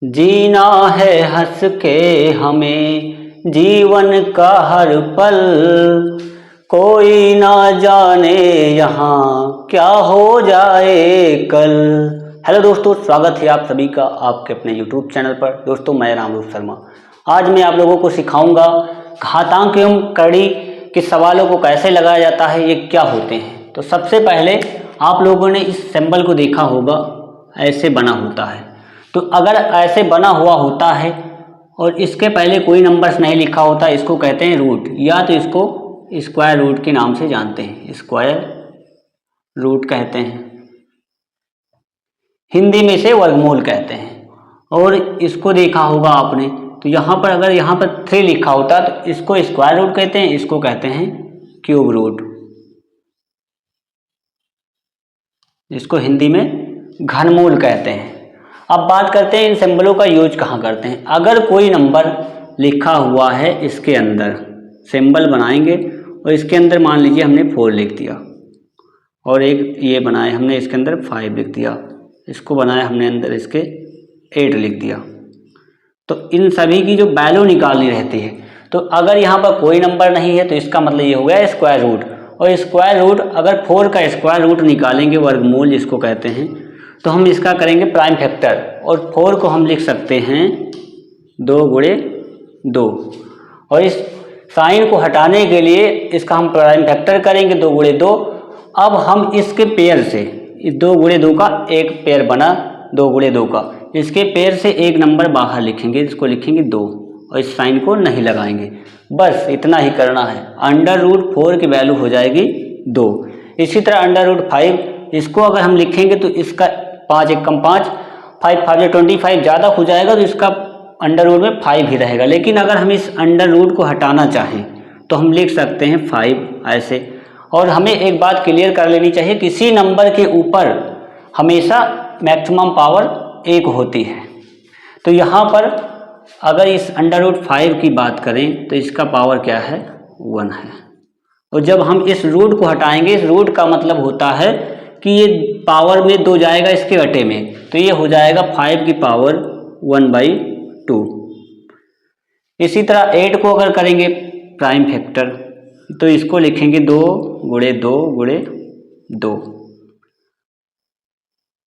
जीना है हंस के हमें जीवन का हर पल, कोई ना जाने यहाँ क्या हो जाए कल। हेलो दोस्तों, स्वागत है आप सभी का आपके अपने YouTube चैनल पर। दोस्तों मैं रामरूप शर्मा। आज मैं आप लोगों को सिखाऊंगा घातांक एवं कड़ी के सवालों को कैसे लगाया जाता है, ये क्या होते हैं। तो सबसे पहले आप लोगों ने इस सिंबल को देखा होगा, ऐसे बना होता है। तो अगर ऐसे बना हुआ होता है और इसके पहले कोई नंबर्स नहीं लिखा होता, इसको कहते हैं रूट, या तो इसको स्क्वायर रूट के नाम से जानते हैं। स्क्वायर रूट कहते हैं, हिंदी में इसे वर्गमूल कहते हैं। और इसको देखा होगा आपने, तो यहाँ पर अगर यहाँ पर 3 लिखा होता तो इसको स्क्वायर रूट कहते हैं, इसको कहते हैं क्यूब रूट, इसको हिंदी में घनमूल कहते हैं। अब बात करते हैं इन सिंबलों का यूज कहाँ करते हैं। अगर कोई नंबर लिखा हुआ है, इसके अंदर सिंबल बनाएंगे और इसके अंदर मान लीजिए हमने 4 लिख दिया, और एक ये बनाए हमने इसके अंदर 5 लिख दिया, इसको बनाया हमने अंदर इसके 8 लिख दिया। तो इन सभी की जो वैल्यू निकालनी रहती है, तो अगर यहाँ पर कोई नंबर नहीं है तो इसका मतलब ये हो गया स्क्वायर रूट। और स्क्वायर रूट, अगर 4 का स्क्वायर रूट निकालेंगे, वर्गमूल जिसको कहते हैं, तो हम इसका करेंगे प्राइम फैक्टर। और 4 को हम लिख सकते हैं 2 गुणे 2, और इस साइन को हटाने के लिए इसका हम प्राइम फैक्टर करेंगे 2 गुणे 2। अब हम इसके पेयर से, इस 2 गुणे 2 का एक पेयर बना 2 गुणे 2 का, इसके पेयर से एक नंबर बाहर लिखेंगे, इसको लिखेंगे 2, और इस साइन को नहीं लगाएंगे। बस इतना ही करना है। अंडर रूट 4 की वैल्यू हो जाएगी 2। इसी तरह अंडर रूट 5, इसको अगर हम लिखेंगे तो इसका 5 एक कम 5, 5 5 25 ज़्यादा हो जाएगा, तो इसका अंडर रूट में 5 ही रहेगा। लेकिन अगर हम इस अंडर रूट को हटाना चाहें तो हम लिख सकते हैं 5 ऐसे। और हमें एक बात क्लियर कर लेनी चाहिए, किसी नंबर के ऊपर हमेशा मैक्सिमम पावर 1 होती है। तो यहाँ पर अगर इस अंडर रूट 5 की बात करें तो इसका पावर क्या है, 1 है। और जब हम इस रूट को हटाएंगे, इस रूट का मतलब होता है कि ये पावर में 2 जाएगा इसके बटे में, तो ये हो जाएगा 5 की पावर 1/2। इसी तरह 8 को अगर करेंगे प्राइम फैक्टर, तो इसको लिखेंगे 2 गुणे 2 गुणे 2।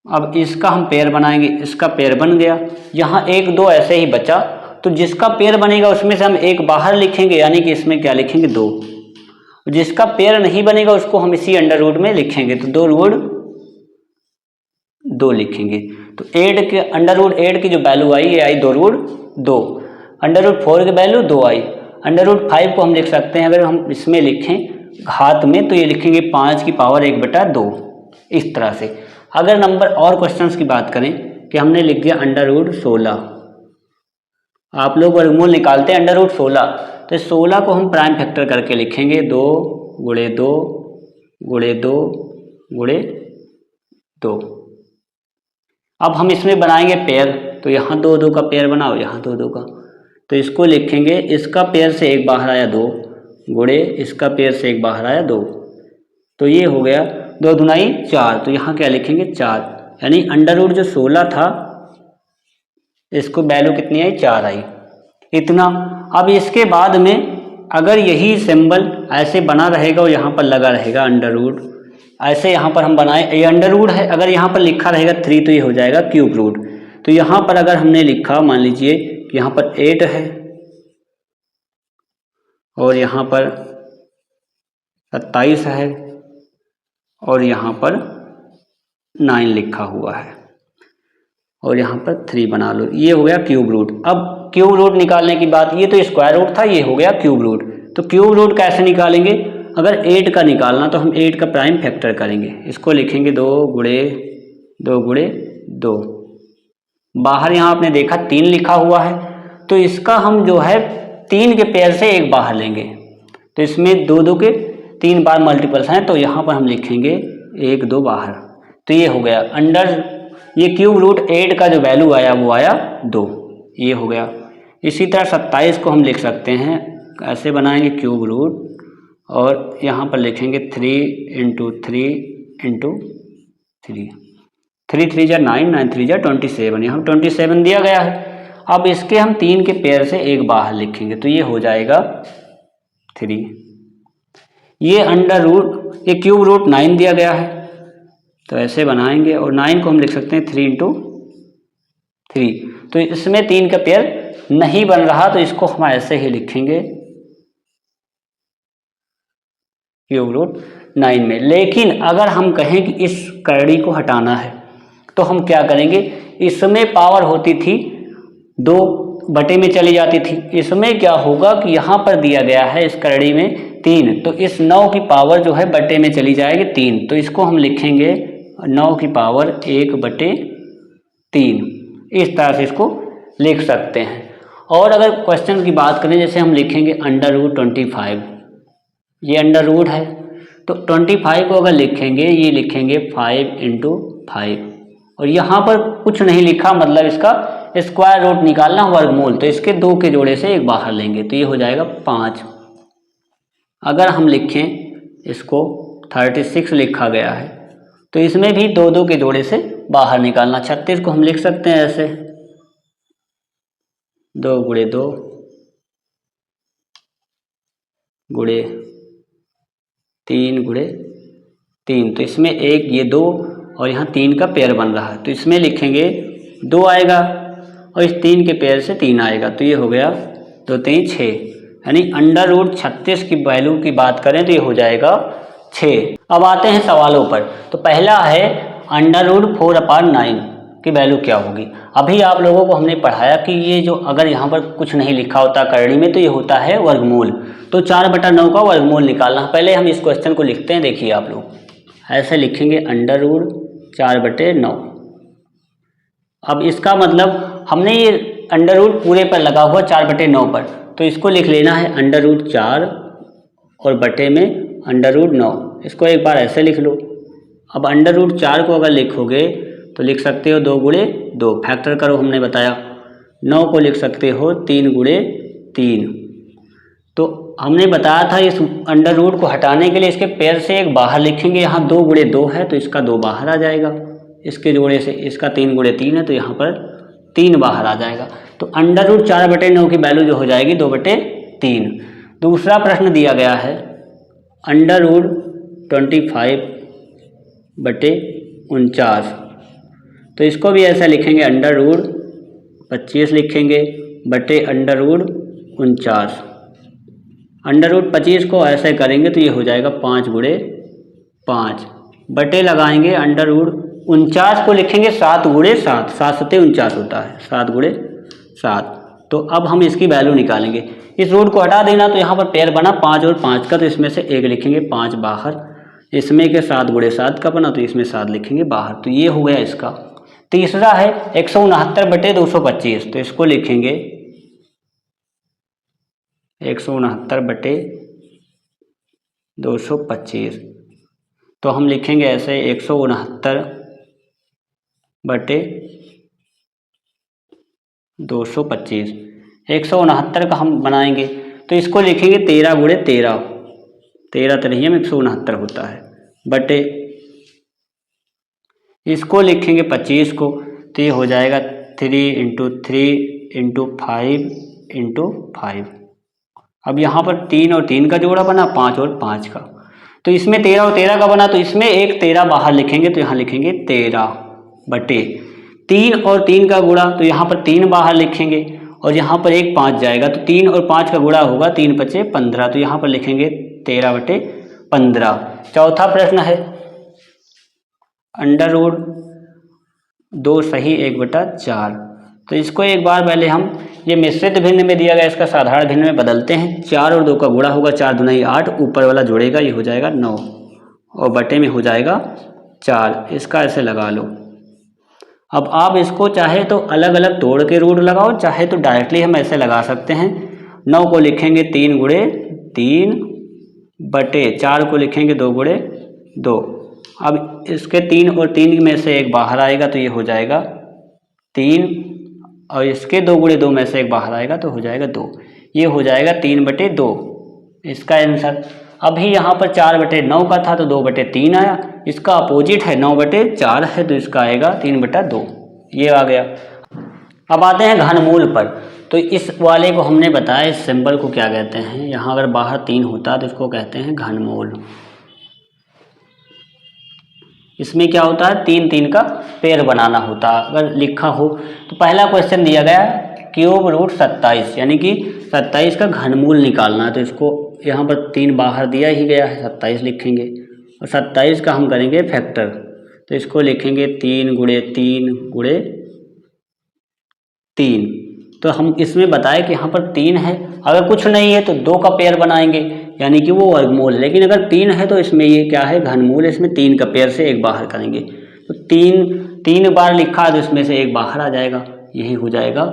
अब इसका हम पेयर बनाएंगे, इसका पेयर बन गया। यहाँ 1 2 ऐसे ही बचा, तो जिसका पेयर बनेगा उसमें से हम एक बाहर लिखेंगे, यानी कि इसमें क्या लिखेंगे 2। जिसका पेयर नहीं बनेगा उसको हम इसी अंडर रूट में लिखेंगे, तो 2 रूट 2 लिखेंगे। तो 8 के अंडर रूट 8 की जो वैल्यू आई, ये आई 2 रूट 2। अंडर रूट 4 की वैल्यू 2 आई। अंडर रूट 5 को हम लिख सकते हैं, अगर हम इसमें लिखें घात में, तो ये लिखेंगे 5 की पावर 1/2, इस तरह से। अगर नंबर और क्वेश्चंस की बात करें कि हमने लिख दिया अंडर रूट 16, आप लोग वर्गमूल निकालते हैं अंडर रूट 16, तो 16 को हम प्राइम फैक्टर करके लिखेंगे 2 गुणे 2 गुणे 2 गुणे 2। अब हम इसमें बनाएंगे पेयर, तो यहाँ 2 2 का पेयर बनाओ, यहाँ 2 2 का, तो इसको लिखेंगे, इसका पेयर से एक बाहर आया 2 गुणे इसका पेयर से एक बाहर आया 2, तो ये हो गया 2 दूनाई 4, तो यहाँ क्या लिखेंगे 4। यानी अंडर रूट जो 16 था, इसको वैल्यू कितनी आई, 4 आई, इतना। अब इसके बाद में अगर यही सिंबल ऐसे बना रहेगा और यहाँ पर लगा रहेगा अंडर रूट, ऐसे यहाँ पर हम बनाए, ये अंडर रूट है, अगर यहाँ पर लिखा रहेगा 3 तो ये हो जाएगा क्यूब रूट। तो यहाँ पर अगर हमने लिखा, मान लीजिए कि यहाँ पर 8 है और यहाँ पर 27 है और यहाँ पर 9 लिखा हुआ है, और यहाँ पर 3 बना लो, ये हो गया क्यूब रूट। अब क्यूब रूट निकालने की बात, ये तो स्क्वायर रूट था, ये हो गया क्यूब रूट। तो क्यूब रूट कैसे निकालेंगे, अगर 8 का निकालना तो हम 8 का प्राइम फैक्टर करेंगे, इसको लिखेंगे 2 गुणे 2 गुणे 2। बाहर यहाँ आपने देखा 3 लिखा हुआ है, तो इसका हम जो है 3 के पेयर से एक बाहर लेंगे, तो इसमें 2 2 के 3 बार मल्टीपल्स हैं, तो यहाँ पर हम लिखेंगे 1 2 बाहर, तो ये हो गया अंडर, ये क्यूब रूट 8 का जो वैल्यू आया वो आया 2, ये हो गया। इसी तरह 27 को हम लिख सकते हैं, ऐसे बनाएंगे क्यूब रूट, और यहाँ पर लिखेंगे 3 × 3 × 3, 3 3 जा 9, 9 3 जा 27, यहाँ 27 दिया गया है। अब इसके हम 3 के पेयर से एक बाहर लिखेंगे तो ये हो जाएगा 3। ये अंडर रूट, ये क्यूब रूट 9 दिया गया है तो ऐसे बनाएंगे और 9 को हम लिख सकते हैं 3 × 3। तो इसमें 3 का पेयर नहीं बन रहा तो इसको हम ऐसे ही लिखेंगे क्यूब रूट 9 में। लेकिन अगर हम कहें कि इस करड़ी को हटाना है तो हम क्या करेंगे, इसमें पावर होती थी 2 बटे में चली जाती थी, इसमें क्या होगा कि यहाँ पर दिया गया है इस करड़ी में 3, तो इस 9 की पावर जो है बटे में चली जाएगी 3, तो इसको हम लिखेंगे 9 की पावर 1/3। इस तरह से इसको लिख सकते हैं। और अगर क्वेश्चन की बात करें, जैसे हम लिखेंगे अंडर रूट 25, ये अंडर रूट है तो 25 को अगर लिखेंगे, ये लिखेंगे 5 × 5 और यहाँ पर कुछ नहीं लिखा, मतलब इसका स्क्वायर रूट निकालना, वर्गमूल, तो इसके 2 के जोड़े से एक बाहर लेंगे तो ये हो जाएगा 5। अगर हम लिखें इसको 36 लिखा गया है तो इसमें भी 2 2 के जोड़े से बाहर निकालना। 36 को हम लिख सकते हैं ऐसे 2 × 2 × 3 × 3, तो इसमें एक ये 2 और यहाँ 3 का पेयर बन रहा है तो इसमें लिखेंगे 2 आएगा और इस 3 के पेयर से 3 आएगा तो ये हो गया 2 3 6, यानी अंडर रूट 36 की वैल्यू की बात करें तो ये हो जाएगा 6। अब आते हैं सवालों पर। तो पहला है अंडर रूट 4/9 की वैल्यू क्या होगी। अभी आप लोगों को हमने पढ़ाया कि ये जो अगर यहाँ पर कुछ नहीं लिखा होता करड़ी में तो ये होता है वर्गमूल, तो 4/9 का वर्गमूल निकालना। पहले हम इस क्वेश्चन को लिखते हैं, देखिए आप लोग ऐसे लिखेंगे अंडर रूट 4/9। अब इसका मतलब हमने ये अंडर रूट पूरे पर लगा हुआ 4/9 पर, तो इसको लिख लेना है अंडर रूट 4 और बटे में अंडर रूट 9। इसको एक बार ऐसे लिख लो। अब अंडर रूट 4 को अगर लिखोगे तो लिख सकते हो 2 × 2, फैक्टर करो हमने बताया। 9 को लिख सकते हो 3 × 3। तो हमने बताया था इस अंडर रूट को हटाने के लिए इसके पेयर से एक बाहर लिखेंगे। यहाँ 2 × 2 है तो इसका 2 बाहर आ जाएगा, इसके जोड़े से इसका 3 × 3 है तो यहाँ पर 3 बाहर आ जाएगा। तो अंडर रूट 4/9 की वैल्यू जो हो जाएगी 2/3। दूसरा प्रश्न दिया गया है अंडर रूट 25/49, तो इसको भी ऐसा लिखेंगे अंडर रूट 25 लिखेंगे बटे अंडर रूट 49। अंडर रूट 25 को ऐसे करेंगे तो ये हो जाएगा 5 × 5 बटे लगाएंगे अंडर रूट 49 को लिखेंगे 7 × 7, 7 7 49 होता है, 7 × 7। तो अब हम इसकी वैल्यू निकालेंगे। इस रूट को हटा देना तो यहाँ पर पेयर बना 5 और 5 का, तो इसमें से एक लिखेंगे 5 बाहर, इसमें के 7 × 7 का बना तो इसमें 7 लिखेंगे बाहर, तो ये हो गया इसका। तीसरा है 169/225, तो इसको लिखेंगे 169/225, तो हम लिखेंगे ऐसे 169/225। 169 का हम बनाएंगे तो इसको लिखेंगे 13 × 13, 13 3 169 होता है, बटे इसको लिखेंगे 25 को तो ये हो जाएगा 3 × 3 × 5 × 5। अब यहाँ पर 3 और 3 का जोड़ा बना, 5 और 5 का, तो इसमें 13 और 13 का बना तो इसमें एक 13 बाहर लिखेंगे तो यहाँ लिखेंगे 13 बटे 3 और 3 का गुणा, तो यहाँ पर 3 बाहर लिखेंगे और यहाँ पर एक 5 जाएगा तो 3 और 5 का गुणा होगा 3 × 5 = 15, तो यहाँ पर लिखेंगे 13/15। चौथा प्रश्न है अंडर रूट 2 सही 1/4, तो इसको एक बार पहले हम ये मिश्रित भिन्न में दिया गया इसका साधारण भिन्न में बदलते हैं। 4 और 2 का गुणा होगा, 4 दूनी 8, ऊपर वाला जोड़ेगा ये हो जाएगा 9 और बटे में हो जाएगा 4, इसका ऐसे लगा लो। अब आप इसको चाहे तो अलग अलग तोड़ के रूट लगाओ, चाहे तो डायरेक्टली हम ऐसे लगा सकते हैं। 9 को लिखेंगे 3 × 3 बटे 4 को लिखेंगे 2 × 2। अब इसके 3 और 3 में से एक बाहर आएगा तो ये हो जाएगा 3 और इसके 2 × 2 में से एक बाहर आएगा तो हो जाएगा 2, ये हो जाएगा 3/2 इसका आंसर। अभी यहाँ पर 4/9 का था तो 2/3 आया, इसका अपोजिट है 9/4 है तो इसका आएगा 3/2, ये आ गया। अब आते हैं घनमूल पर। तो इस वाले को हमने बताया, इस सिंबल को क्या कहते हैं, यहाँ अगर बाहर 3 होता तो इसको कहते हैं घनमूल। इसमें क्या होता है, 3 का पेयर बनाना होता है। अगर लिखा हो तो पहला क्वेश्चन दिया गया है क्यूब रूट 27, यानी कि 27 का घनमूल निकालना है। तो इसको यहाँ पर 3 बाहर दिया ही गया है, 27 लिखेंगे और 27 का हम करेंगे फैक्टर। तो इसको लिखेंगे 3 × 3 × 3। तो हम इसमें बताएं कि यहाँ पर 3 है, अगर कुछ नहीं है तो 2 का पेयर बनाएंगे, यानी कि वो वर्गमूल। लेकिन अगर 3 है तो इसमें ये क्या है, घनमूल। इसमें 3 का पेयर से 1 बाहर करेंगे, तो 3 बार लिखा है तो इसमें से 1 बाहर आ जाएगा, यही हो जाएगा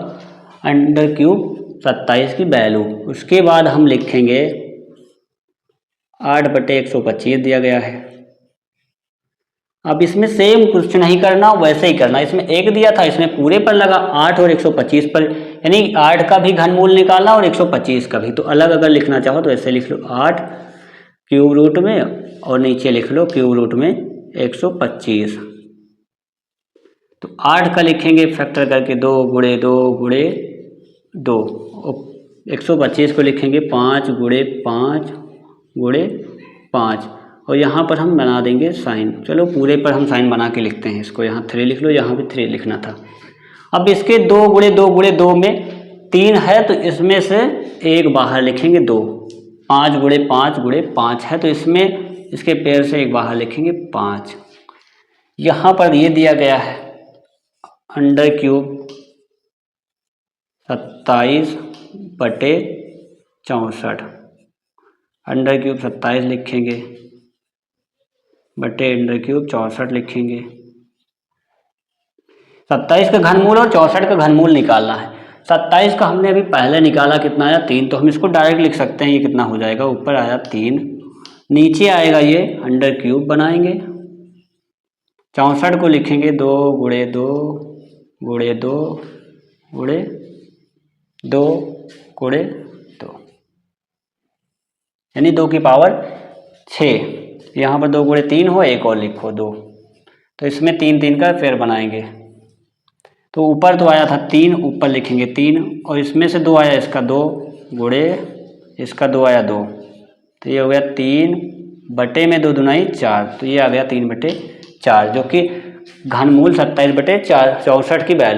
√³ 27 की वैल्यू। उसके बाद हम लिखेंगे 8/125 दिया गया है। अब इसमें सेम कुछ नहीं करना, वैसे ही करना। इसमें 1 दिया था, इसमें पूरे पर लगा 8 और 125 पर, यानी 8 का भी घनमूल निकालना और 125 का भी। तो अलग अगर लिखना चाहो तो ऐसे लिख लो 8 क्यूब रूट में और नीचे लिख लो क्यूब रूट में 125। तो 8 का लिखेंगे फैक्टर करके 2 × 2 × 2, 125 को लिखेंगे 5 × 5 × 5, और यहाँ पर हम बना देंगे साइन। चलो पूरे पर हम साइन बना के लिखते हैं इसको, यहाँ 3 लिख लो, यहाँ भी 3 लिखना था। अब इसके 2 × 2 × 2 में 3 है तो इसमें से 1 बाहर लिखेंगे 2। 5 × 5 × 5 है तो इसमें इसके पेयर से 1 बाहर लिखेंगे 5। यहाँ पर ये दिया गया है √³ 27/64, √³ 27 लिखेंगे बटे √³ 64 लिखेंगे। 27 का घनमूल और 64 का घनमूल निकालना है। 27 का हमने अभी पहले निकाला, कितना आया 3, तो हम इसको डायरेक्ट लिख सकते हैं। ये कितना हो जाएगा, ऊपर आया 3, नीचे आएगा ये √³ बनाएंगे। 64 को लिखेंगे 2 × 2 × 2 × 2 × 2, यानी 2 की पावर 6। यहाँ पर 2 × 3 हो, एक और लिखो 2, तो इसमें 3 का पेयर बनाएंगे। तो ऊपर तो आया था 3, ऊपर लिखेंगे 3, और इसमें से 2 आया, इसका 2 × इसका 2 आया 2, तो ये हो गया 3 बटे में 2 दूनाई 4, तो ये आ गया 3/4, जो कि घनमूल 27/64 की वैल्यू।